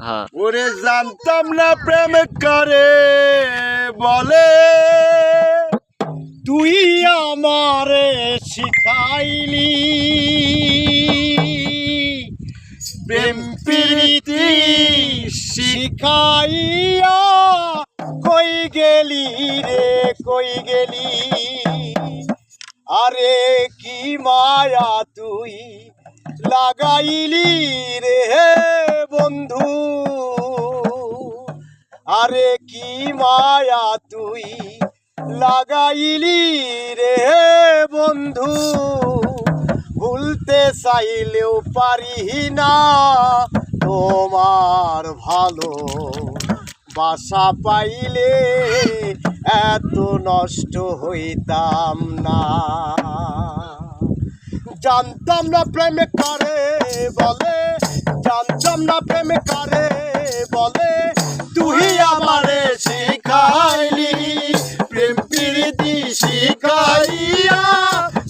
হ্যাঁ ওরে জানতাম না প্রেম করে বলে তুই আমারে শিখাইলি প্রেম প্রীতি শিখাইয়া কই গেলি রে কই গেলি আরে কি মায়া তুই লাগাইলি রে বন্ধু আরে কি মায়া তুই লাগাইলি রে বন্ধু ভুলতে চাইলেও পারি না তোমার ভালো বাসা পাইলে এত নষ্ট হইতাম না জানতাম না প্রেম করে বলে জানতাম না প্রেম করে বলে তুই আমারে শিখাইলি প্রেম প্রীতি শিখাইয়া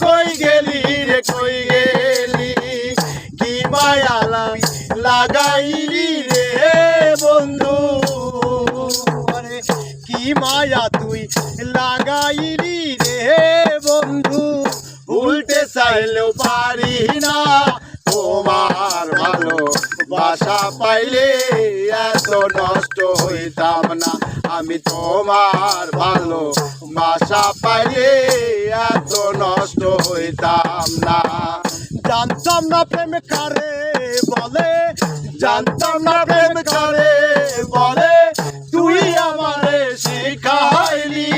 কই গেলি রে কই গেলি কি মায়া লাগাইলি রে বন্ধু আরে কি মায়া তুই লাগাইলি রে বন্ধু ভুলতে চাইলেও পারি না তোমার ভালো বাসা পাইলে এত নষ্ট হইতাম না আমি তোমার ভালো বাসা পাইলে এত নষ্ট হইতাম না জানতাম না প্রেম করে বলে জানতাম না প্রেম করে বলে তুই আমারে শিখাইলি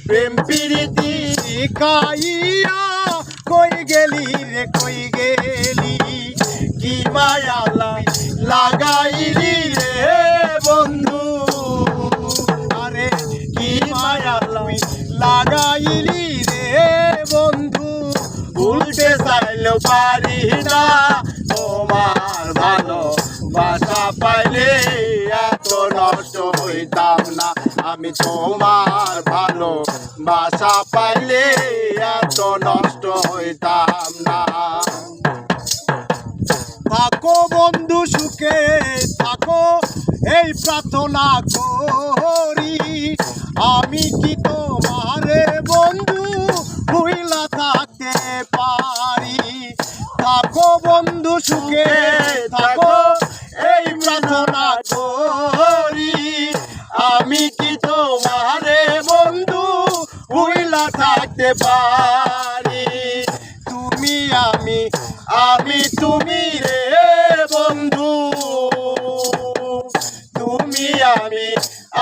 প্রেম প্রীতি শিখাইয়া কই গেলি রে কই গেলি কি মায়া লাগাইলি রে বন্ধু আরে কি মায়া লাগাইলি রে বন্ধু ভুলতে চাইলেও পারি না তোমার ভালো বাসা পাইলে এত নষ্ট হইতাম না আমি তোমার ভালো বাসা পাইলে এত নষ্ট হইতাম না থাকো বন্ধু সুখে থাকো এই প্রার্থনা করি আমি কি তোমারে বন্ধু ভুইলা থাকতে পারি থাকো বন্ধু সুখে থাকো এই প্রার্থনা করি আমি কি তোমারে বন্ধু ভুইলা থাকতে পারি তুমি আমি তুমি রে বন্ধু তুমি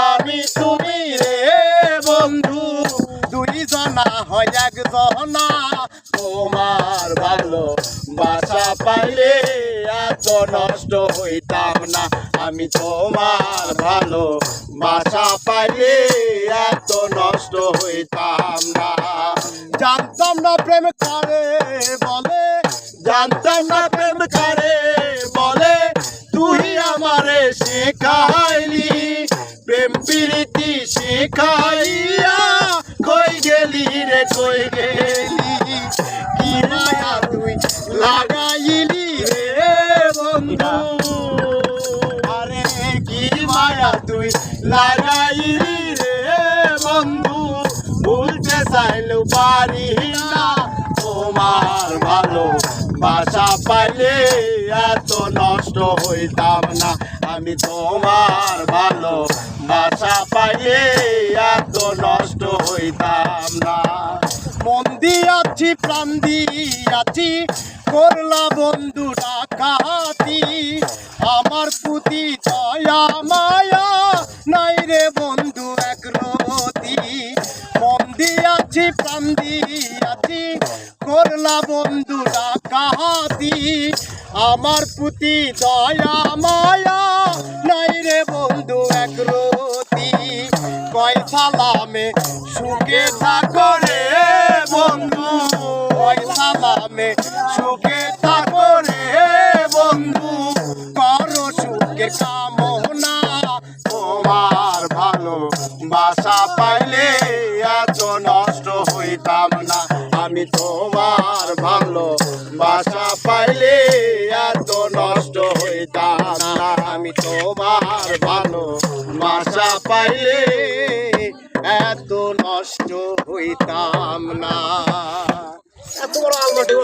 আমি তুমি রে বন্ধু দুইজনা হয় একজনা তোমার ভালো বাসা পাইলে এত নষ্ট হইতাম না আমি তোমার ভালো বাসা পাইলে এত নষ্ট হইতাম না জানতাম না প্রেম করে বলে জানতাম না প্রেম করে বলে তুই আমারে শিখাইলি প্রেম প্রীতি শিখাইয়া কই গেলি রে কই গেলি কি মায়া তুই লাগাইলি রে বন্ধু আরে কি মায়া তুই লাগাইলি রে বন্ধু ভুলতে চাইলেও পারি না তোমার ভালো বাসা পাইলে এত নষ্ট হইতাম না আমি তোমার ভালো বাসা পাইলে এত নষ্ট হইতাম না মন দিয়াছি প্রাণ দিয়াছি করলা বন্ধু ডাকাতি আমার প্রতি দয়া মায়া নাই রে বন্ধু একরতি মন দিয়াছি প্রাণ দিয়াছি করলা বন্ধু ডাকাতি আমার প্রতি দয়া মায়া নাই রে বন্ধু একরতি কয় সালামে সুখে থাকো রে বন্ধু কয় সালামে সুখে থাকো রে বন্ধু করো সুখে কামনা তোমার ভালো বাসা পাইলে এত নষ্ট হইতাম না আমি তোমার ভালো বাসা পাইলে এত নষ্ট হইতাম না আমি আমি তোমার ভালো বাসা পাইলে এত নষ্ট হইতাম না। এত বড় আলমাটি